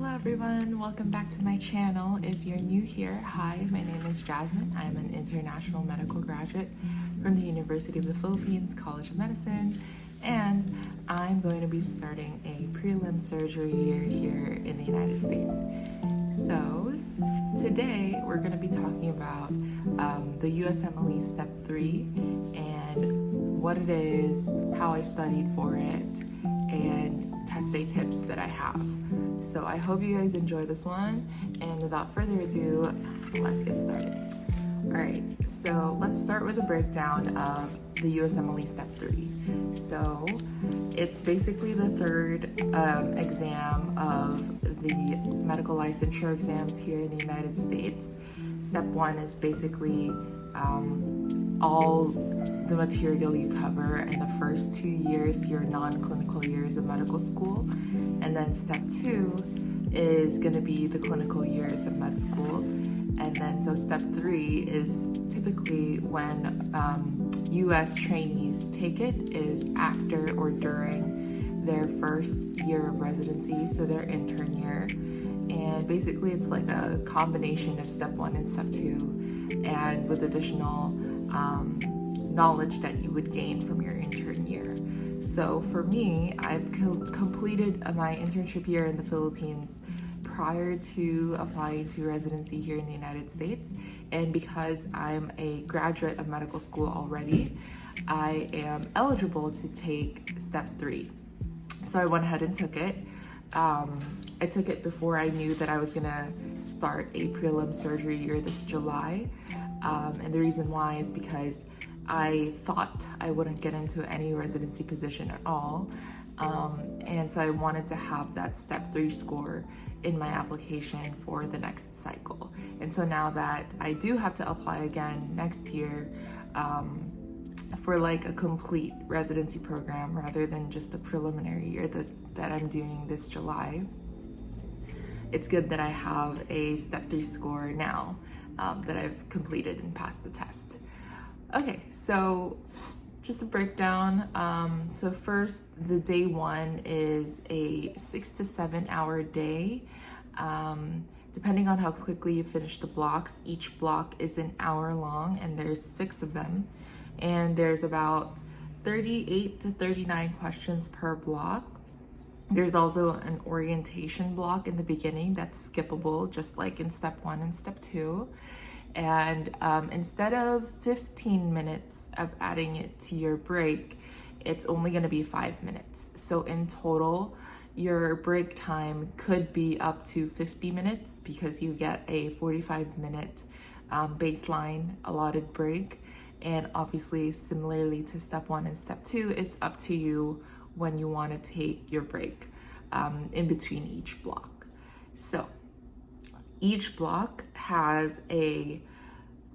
Hello everyone, welcome back to my channel. If you're new here, hi, my name is Jasmine. I'm an international medical graduate from the University of the Philippines College of Medicine, and I'm going to be starting a prelim surgery year here in the United States. So today we're going to be talking about the USMLE Step 3 and what it is, how I studied for it, and test day tips that I have. So I hope you guys enjoy this one, and without further ado, let's get started. Alright, so let's start with a breakdown of the USMLE Step 3. So it's basically the third exam of the medical licensure exams here in the United States. Step 1 is basically all the material you cover in the first 2 years, your non-clinical years of medical school. And then step 2 is going to be the clinical years of med school. And then so step 3 is typically when US trainees take it, is after or during their first year of residency, so their intern year. And basically it's like a combination of step 1 and step 2, and with additional knowledge that you would gain from your intern year. So for me, I've completed my internship year in the Philippines prior to applying to residency here in the United States. And because I'm a graduate of medical school already, I am eligible to take step 3. So I went ahead and took it. I took it before I knew that I was gonna start a prelim surgery year this July. And the reason why is because I thought I wouldn't get into any residency position at all. And so I wanted to have that step 3 score in my application for the next cycle. And so now that I do have to apply again next year for like a complete residency program rather than just a preliminary year that I'm doing this July, it's good that I have a step 3 score now that I've completed and passed the test. Okay, so just a breakdown. So first, the day 1 is a 6 to 7 hour day. Depending on how quickly you finish the blocks, each block is an hour long, and there's 6 of them. And there's about 38 to 39 questions per block. There's also an orientation block in the beginning that's skippable, just like in step 1 and step 2. And instead of 15 minutes of adding it to your break, it's only going to be 5 minutes. So in total, your break time could be up to 50 minutes because you get a 45-minute baseline allotted break. And obviously, similarly to step 1 and step 2, it's up to you when you want to take your break in between each block. So each block has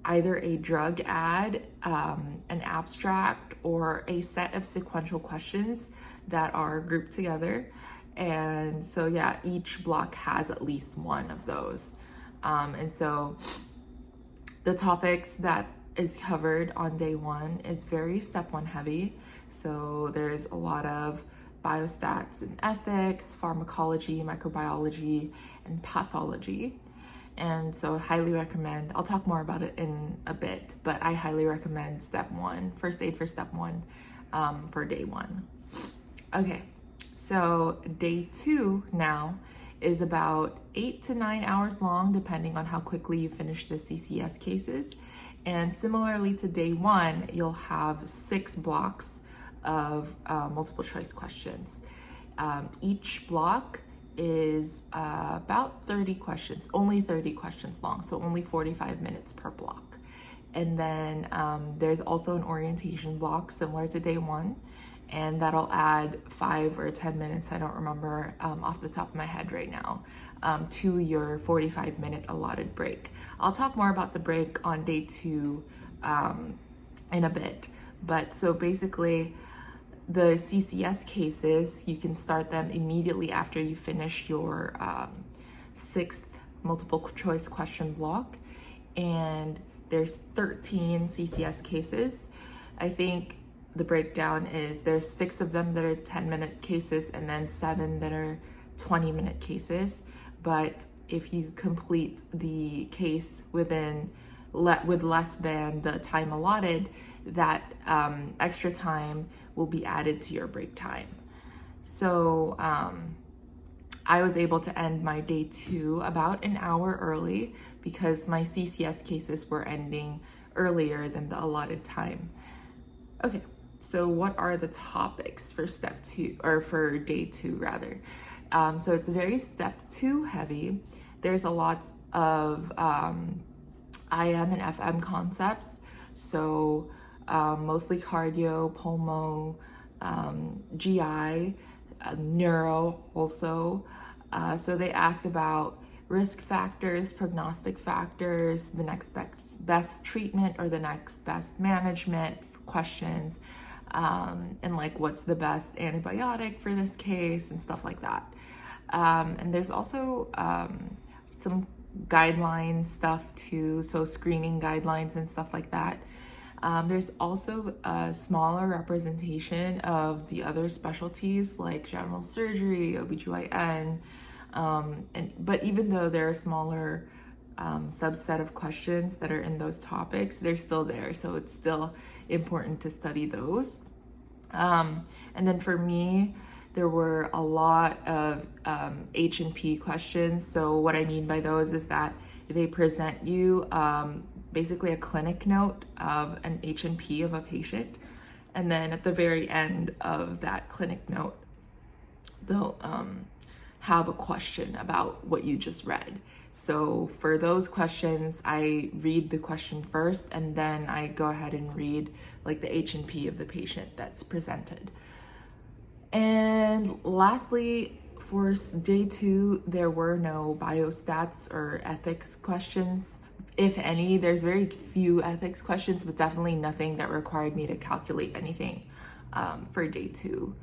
either a drug ad, an abstract, or a set of sequential questions that are grouped together. And so yeah, each block has at least one of those. And so the topics that is covered on day 1 is very step 1 heavy. So there's a lot of biostats and ethics, pharmacology, microbiology, and pathology. And so I highly recommend, I'll talk more about it in a bit, but I highly recommend step 1, first aid for step 1 for day 1. Okay, so day 2 now is about 8 to 9 hours long, depending on how quickly you finish the CCS cases. And similarly to day 1, you'll have 6 blocks of multiple choice questions. Each block is about 30 questions, only 30 questions long, so only 45 minutes per block. And then there's also an orientation block similar to day 1, and that'll add 5 or 10 minutes, I don't remember off the top of my head right now, to your 45-minute allotted break. I'll talk more about the break on day 2 in a bit, but so basically the CCS cases, you can start them immediately after you finish your 6th multiple choice question block. And there's 13 CCS cases. I think the breakdown is there's 6 of them that are 10-minute cases and then 7 that are 20-minute cases. but if you complete the case with less than the time allotted, that extra time will be added to your break time. So I was able to end my day 2 about an hour early because my CCS cases were ending earlier than the allotted time. Okay, so what are the topics for step 2, or for day 2 rather? So it's very step 2 heavy. There's a lot of IM and FM concepts. So mostly cardio, pulmo, GI, neuro also. So they ask about risk factors, prognostic factors, the next best treatment or the next best management questions, and like what's the best antibiotic for this case and stuff like that. And there's also some guideline stuff too, so screening guidelines and stuff like that. There's also a smaller representation of the other specialties like general surgery, OBGYN, but even though there are smaller subset of questions that are in those topics, they're still there, so it's still important to study those. And then for me, there were a lot of H&P questions. So what I mean by those is that they present you basically a clinic note of an H&P of a patient, and then at the very end of that clinic note, they'll have a question about what you just read. So for those questions, I read the question first, and then I go ahead and read like the H&P of the patient that's presented. And lastly, for day 2, there were no biostats or ethics questions. If any, there's very few ethics questions, but definitely nothing that required me to calculate anything for day 2.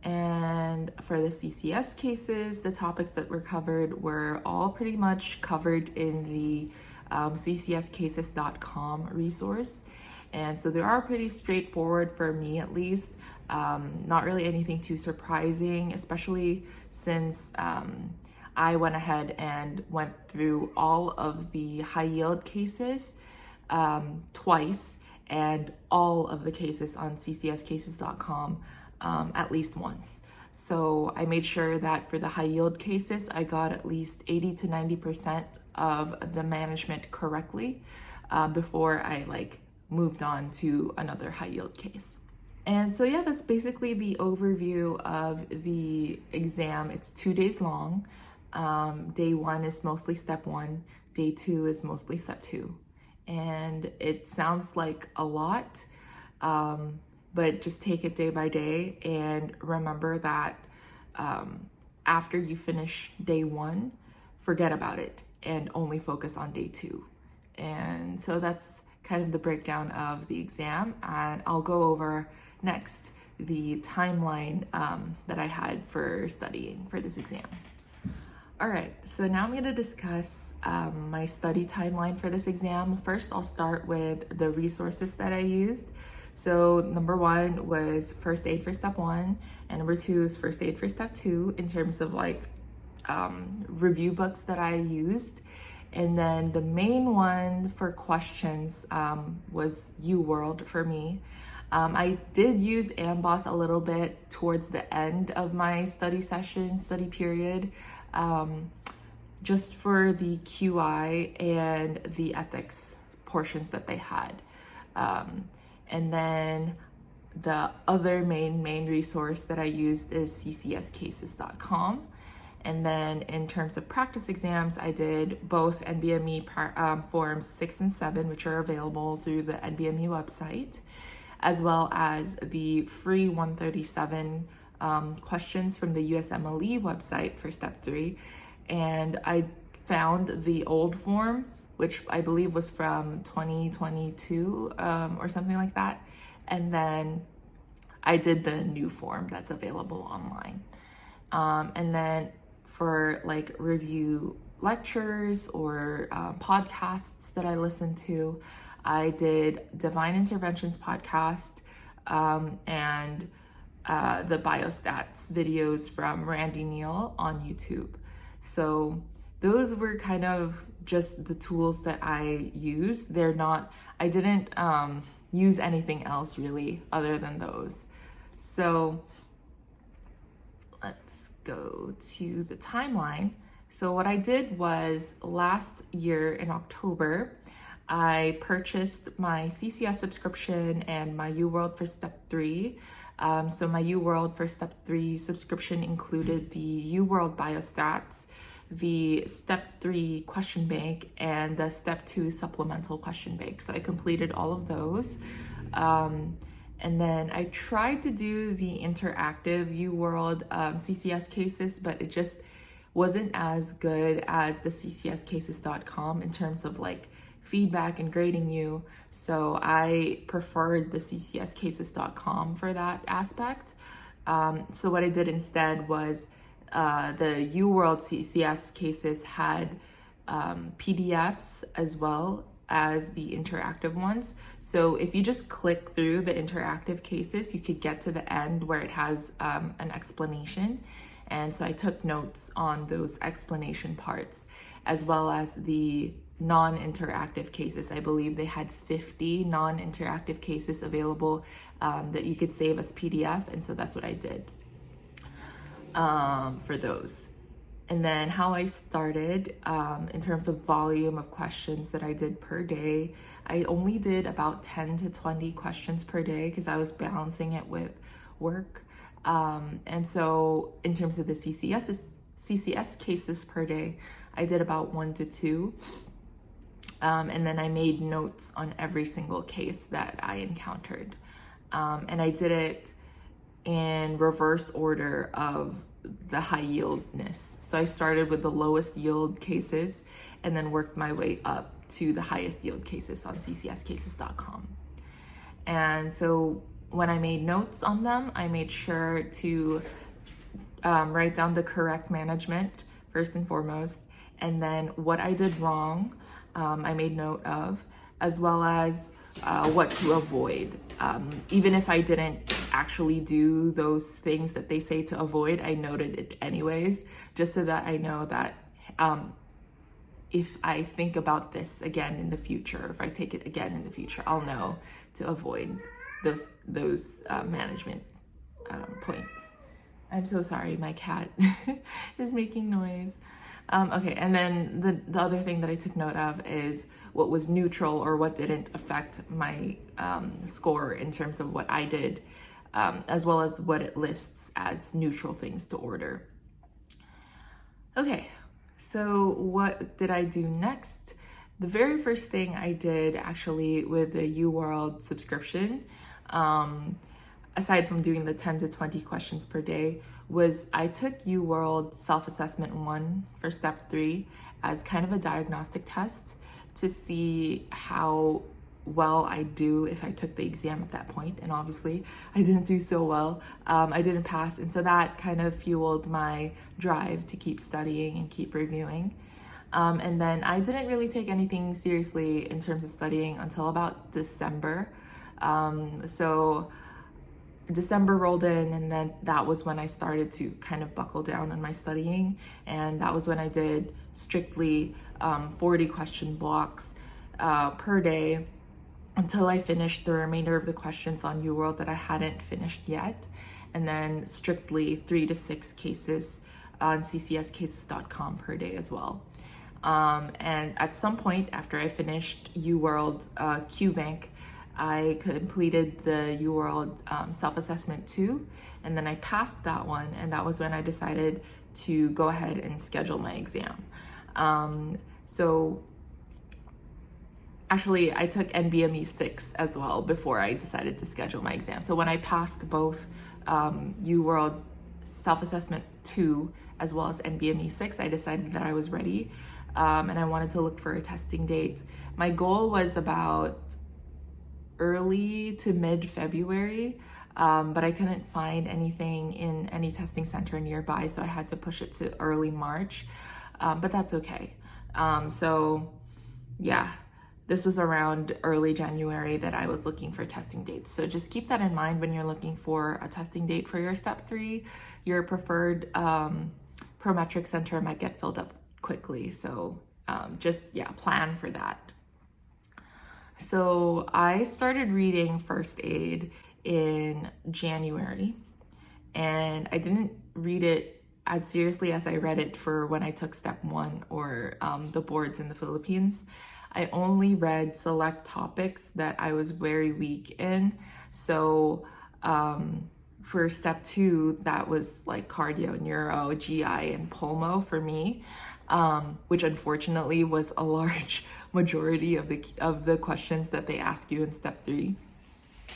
And for the CCS cases, the topics that were covered were all pretty much covered in the ccscases.com resource. And so they are pretty straightforward for me, at least. Not really anything too surprising, especially since I went ahead and went through all of the high yield cases twice, and all of the cases on ccscases.com at least once. So I made sure that for the high yield cases, I got at least 80 to 90% of the management correctly before I moved on to another high yield case. And so yeah, that's basically the overview of the exam. It's 2 days long. Day 1 is mostly step 1. Day 2 is mostly step 2. And it sounds like a lot, but just take it day by day, and remember that after you finish day 1, forget about it and only focus on day 2. And so that's kind of the breakdown of the exam, and I'll go over next the timeline that I had for studying for this exam. All right, so now I'm going to discuss my study timeline for this exam. First, I'll start with the resources that I used. So number 1 was first aid for step 1, and number 2 is first aid for step 2 in terms of review books that I used. And then the main one for questions was UWORLD for me. I did use AMBOSS a little bit towards the end of my study period, just for the QI and the ethics portions that they had. And then the other main resource that I used is ccscases.com. And then in terms of practice exams, I did both NBME forms 6 and 7, which are available through the NBME website, as well as the free 137 questions from the USMLE website for step 3. And I found the old form, which I believe was from 2022 or something like that. And then I did the new form that's available online. And then for review lectures or podcasts that I listened to, I did Divine Interventions podcast and the Biostats videos from Randy Neal on YouTube. So those were kind of just the tools that I used. I didn't use anything else really other than those. So let's go to the timeline. So what I did was last year in October, I purchased my CCS subscription and my UWorld for Step 3. So my UWorld for Step 3 subscription included the UWorld Biostats, the Step 3 question bank, and the Step 2 supplemental question bank. So I completed all of those. And then I tried to do the interactive UWorld CCS cases, but it just wasn't as good as the ccscases.com in terms of like feedback and grading you. So I preferred the ccscases.com for that aspect. So what I did instead was the UWorld CCS cases had PDFs as well as the interactive ones. So if you just click through the interactive cases, you could get to the end where it has an explanation. And so I took notes on those explanation parts, as well as the non-interactive cases. I believe they had 50 non-interactive cases available that you could save as PDF. And so that's what I did for those. And then how I started in terms of volume of questions that I did per day, I only did about 10 to 20 questions per day because I was balancing it with work. And so in terms of the CCS cases per day, I did about 1 to 2. And then I made notes on every single case that I encountered. And I did it in reverse order of the high yieldness. So I started with the lowest yield cases and then worked my way up to the highest yield cases on ccscases.com. And so when I made notes on them, I made sure to write down the correct management first and foremost, and then what I did wrong, I made note of, as well as what to avoid. Even if I didn't actually do those things that they say to avoid, I noted it anyways, just so that I know that if I think about this again in the future, if I take it again in the future, I'll know to avoid those management points. I'm so sorry, my cat is making noise. Okay, and then the other thing that I took note of is what was neutral or what didn't affect my score in terms of what I did, as well as what it lists as neutral things to order. Okay, so what did I do next? The very first thing I did actually with the UWorld subscription, aside from doing the 10 to 20 questions per day, was I took UWorld Self-Assessment 1 for Step 3 as kind of a diagnostic test to see how well I do if I took the exam at that point. And obviously I didn't do so well. I didn't pass. And so that kind of fueled my drive to keep studying and keep reviewing. And then I didn't really take anything seriously in terms of studying until about December. So December rolled in, and then that was when I started to kind of buckle down on my studying. And that was when I did strictly 40 question blocks per day until I finished the remainder of the questions on UWorld that I hadn't finished yet. And then strictly 3 to 6 cases on ccscases.com per day as well. And at some point after I finished UWorld QBank, I completed the UWorld Self-Assessment 2, and then I passed that one, and that was when I decided to go ahead and schedule my exam. So actually, I took NBME 6 as well before I decided to schedule my exam. So when I passed both UWorld Self-Assessment 2 as well as NBME 6, I decided that I was ready, and I wanted to look for a testing date. My goal was about early to mid-February, but I couldn't find anything in any testing center nearby, so I had to push it to early March, but that's okay. So yeah, this was around early January that I was looking for testing dates. So just keep that in mind when you're looking for a testing date for your Step 3, your preferred Prometric Center might get filled up quickly. So plan for that. So I started reading first aid in January, and I didn't read it as seriously as I read it for when I took step 1 or the boards in the Philippines. I only read select topics that I was very weak in. So for step 2, that was like cardio, neuro, GI, and pulmo for me, which unfortunately was a large majority of the questions that they ask you in step 3.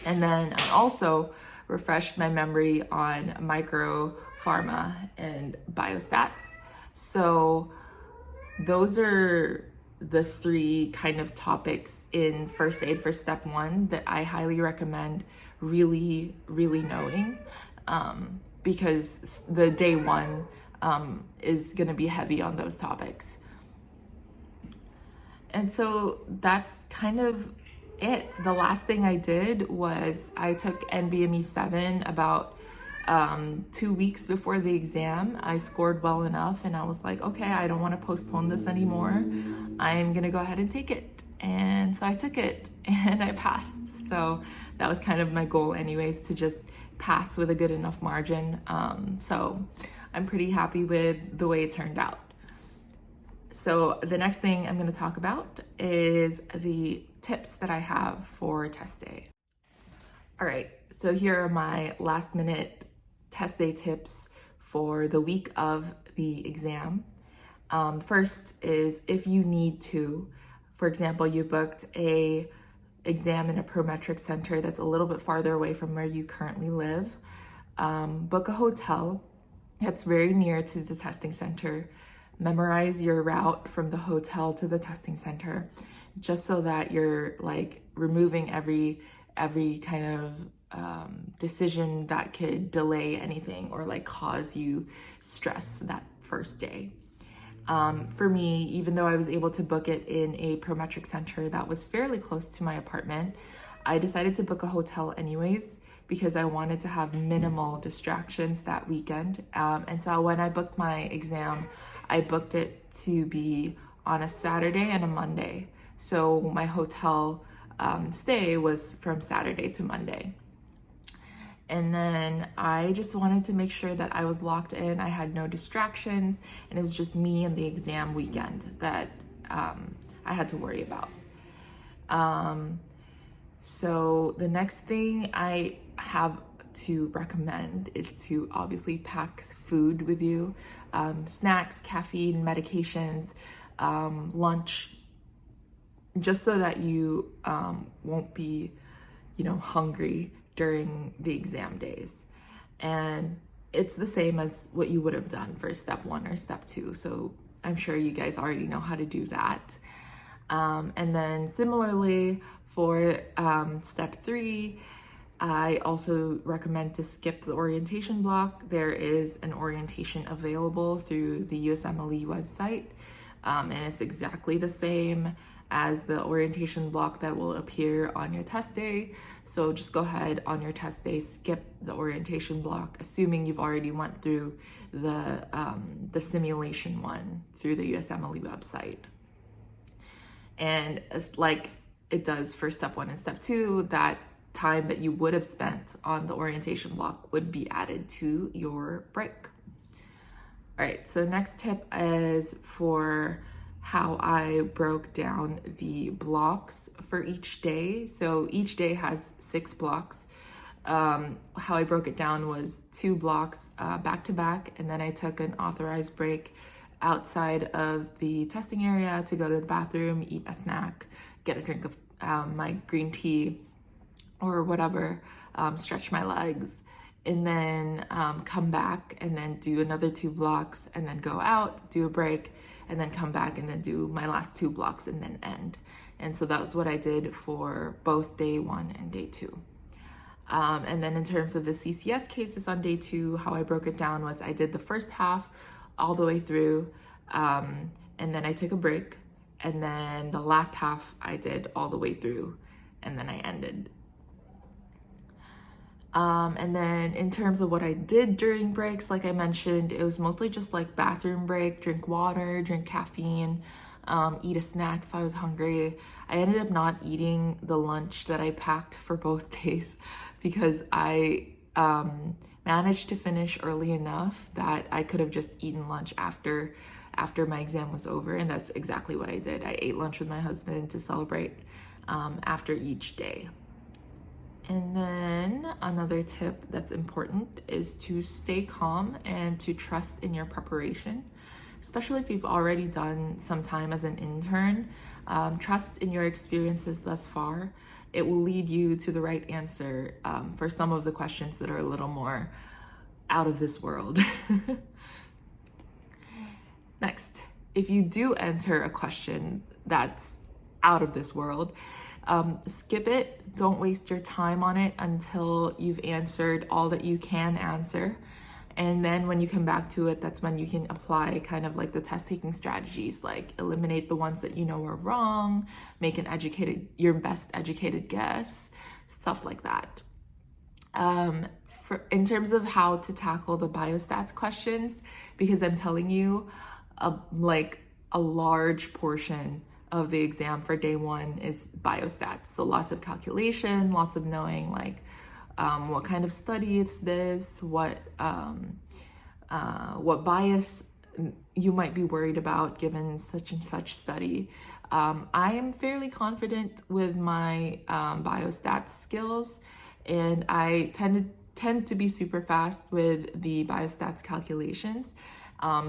And then I also refreshed my memory on micro, pharma, and biostats. So those are the 3 kind of topics in first aid for step 1 that I highly recommend really knowing, because the day 1 is going to be heavy on those topics. And so that's kind of it. The last thing I did was I took NBME 7 about 2 weeks before the exam. I scored well enough and I was like, okay, I don't want to postpone this anymore. I'm going to go ahead and take it. And so I took it and I passed. So that was kind of my goal anyways, to just pass with a good enough margin. So I'm pretty happy with the way it turned out. So the next thing I'm going to talk about is the tips that I have for test day. All right, so here are my last minute test day tips for the week of the exam. First is, if you need to, for example, you booked a exam in a Prometric Center that's a little bit farther away from where you currently live, book a hotel that's very near to the testing center. Memorize your route from the hotel to the testing center, just so that you're like removing every kind of decision that could delay anything or like cause you stress that first day. For me, even though I was able to book it in a Prometric Center that was fairly close to my apartment, I decided to book a hotel anyways because I wanted to have minimal distractions that weekend. And so when I booked my exam, I booked it to be on a Saturday and a Monday. So my hotel stay was from Saturday to Monday. And then I just wanted to make sure that I was locked in, I had no distractions, and it was just me and the exam weekend that I had to worry about. So the next thing I have to recommend is to obviously pack food with you, snacks, caffeine, medications, lunch, just so that you won't be, hungry during the exam days. And it's the same as what you would have done for step 1 or step 2. So I'm sure you guys already know how to do that. And then similarly for step 3, I also recommend to skip the orientation block. There is an orientation available through the USMLE website, and it's exactly the same as the orientation block that will appear on your test day. So just go ahead on your test day, skip the orientation block, assuming you've already went through the simulation one through the USMLE website. And like it does for step 1 and step 2, that time that you would have spent on the orientation block would be added to your break. All right, so next tip is for how I broke down the blocks for each day. So each day has 6 blocks. How I broke it down was 2 blocks back to back, and then I took an authorized break outside of the testing area to go to the bathroom, eat a snack, get a drink of my green tea or whatever, stretch my legs, and then come back and then do another 2 blocks and then go out, do a break, and then come back and then do my last 2 blocks and then end. And so that was what I did for both day 1 and day 2. And then in terms of the CCS cases on day 2, how I broke it down was I did the first half all the way through, and then I took a break, and then the last half I did all the way through, and then I ended. And then in terms of what I did during breaks, like I mentioned, it was mostly just like bathroom break, drink water, drink caffeine, eat a snack if I was hungry. I ended up not eating the lunch that I packed for both days because I managed to finish early enough that I could have just eaten lunch after my exam was over, and that's exactly what I did. I ate lunch with my husband to celebrate after each day. And then another tip that's important is to stay calm and to trust in your preparation, especially if you've already done some time as an intern. Trust in your experiences thus far. It will lead you to the right answer for some of the questions that are a little more out of this world. Next, if you do enter a question that's out of this world, skip it. Don't waste your time on it until you've answered all that you can answer. And then when you come back to it, that's when you can apply kind of like the test taking strategies, like eliminate the ones that you know are wrong, make your best educated guess, stuff like that. In terms of how to tackle the biostats questions, because I'm telling you, a large portion of the exam for day one is biostats. So lots of calculation, lots of knowing like what kind of study is this, what bias you might be worried about given such and such study. I am fairly confident with my biostats skills, and I tend to be super fast with the biostats calculations.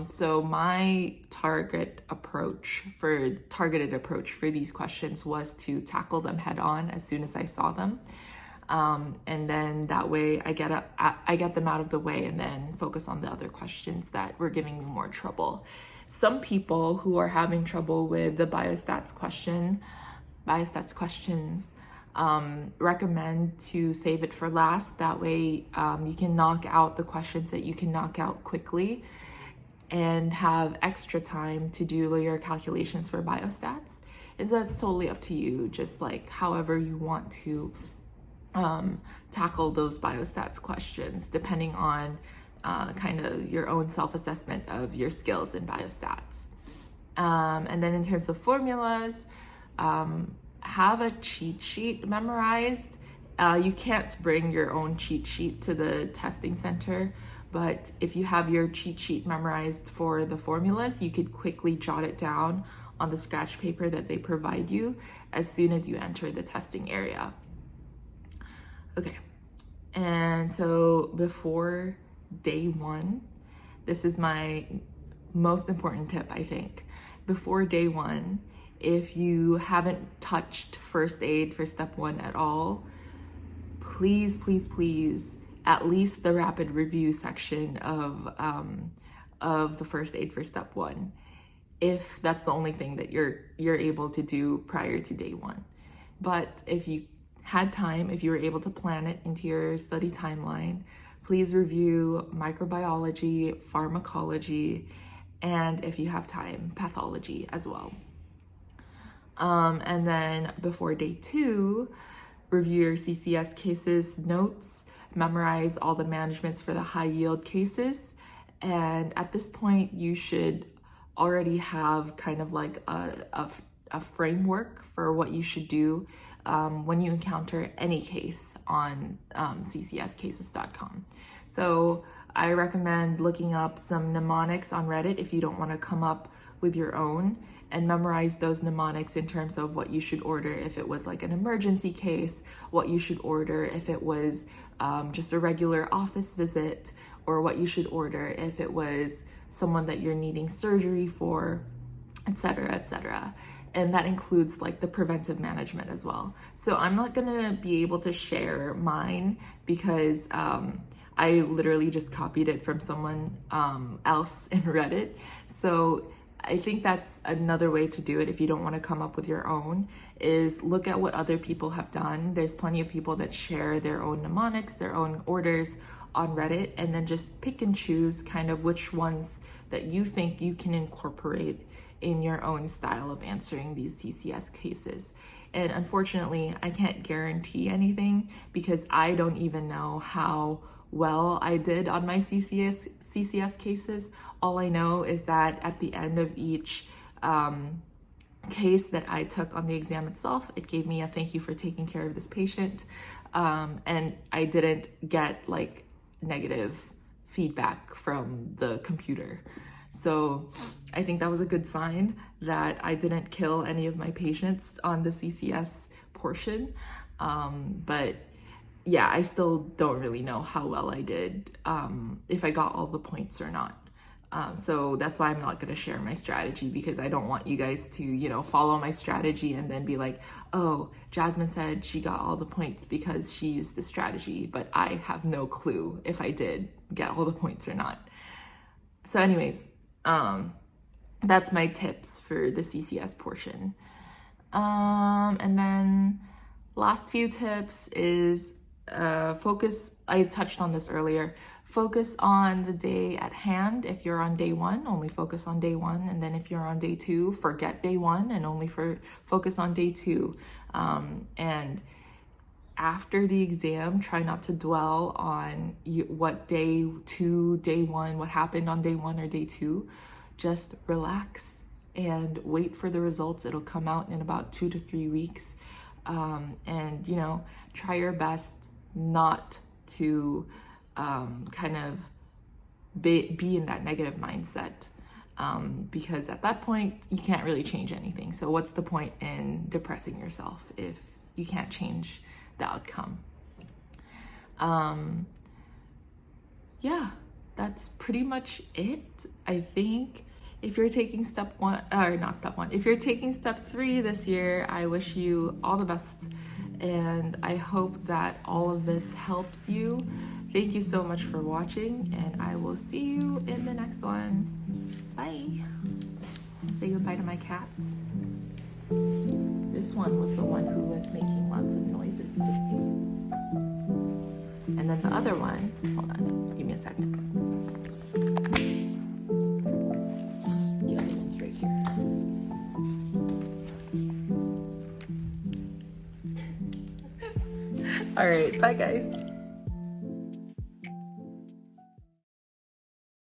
So my targeted approach for these questions was to tackle them head on as soon as I saw them. And then that way I get them out of the way and then focus on the other questions that were giving me more trouble. Some people who are having trouble with the biostats questions, recommend to save it for last. That way you can knock out the questions that you can knock out quickly and have extra time to do your calculations for biostats. That's totally up to you, just like however you want to tackle those biostats questions, depending on kind of your own self-assessment of your skills in biostats. And then in terms of formulas, have a cheat sheet memorized. You can't bring your own cheat sheet to the testing center, but if you have your cheat sheet memorized for the formulas, you could quickly jot it down on the scratch paper that they provide you as soon as you enter the testing area. Okay, and so before day one, this is my most important tip, I think. Before day one, if you haven't touched first aid for step one at all, please, please, please, at least the rapid review section of the first aid for step one, if that's the only thing that you're able to do prior to day one. But if you had time, if you were able to plan it into your study timeline, please review microbiology, pharmacology, and if you have time, pathology as well. And then before day two, review your CCS cases notes, memorize all the managements for the high yield cases. And at this point, you should already have kind of like a framework for what you should do when you encounter any case on ccscases.com. So I recommend looking up some mnemonics on Reddit if you don't want to come up with your own, and memorize those mnemonics in terms of what you should order if it was like an emergency case, what you should order if it was just a regular office visit, or what you should order if it was someone that you're needing surgery for, etc., etc. And that includes like the preventive management as well. So I'm not gonna be able to share mine because I literally just copied it from someone else in Reddit. So I think that's another way to do it if you don't want to come up with your own, is look at what other people have done. There's plenty of people that share their own mnemonics, their own orders on Reddit, and then just pick and choose kind of which ones that you think you can incorporate in your own style of answering these CCS cases. And unfortunately, I can't guarantee anything because I don't even know how well I did on my CCS cases. All I know is that at the end of each case that I took on the exam itself, it gave me a thank you for taking care of this patient. And I didn't get like negative feedback from the computer. So I think that was a good sign that I didn't kill any of my patients on the CCS portion. But yeah, I still don't really know how well I did, if I got all the points or not. So that's why I'm not going to share my strategy, because I don't want you guys to, you know, follow my strategy and then be like, oh, Jasmine said she got all the points because she used this strategy, but I have no clue if I did get all the points or not. So anyways, that's my tips for the CCS portion. And then last few tips is focus. I touched on this earlier. Focus on the day at hand. If you're on day one, only focus on day one. And then if you're on day two, forget day one and only focus on day two. And after the exam, try not to dwell on what day two, day one, what happened on day one or day two. Just relax and wait for the results. It'll come out in about 2 to 3 weeks. And, you know, try your best not to kind of be in that negative mindset, because at that point you can't really change anything. So what's the point in depressing yourself if you can't change the outcome? Yeah, that's pretty much it. I think if you're taking step one, or not step one, if you're taking step 3 this year, I wish you all the best. And I hope that all of this helps you. Thank you so much for watching, and I will see you in the next one. Bye. Say goodbye to my cats. This one was the one who was making lots of noises today. And then the other one, hold on, give me a second. The other one's right here. All right, bye guys.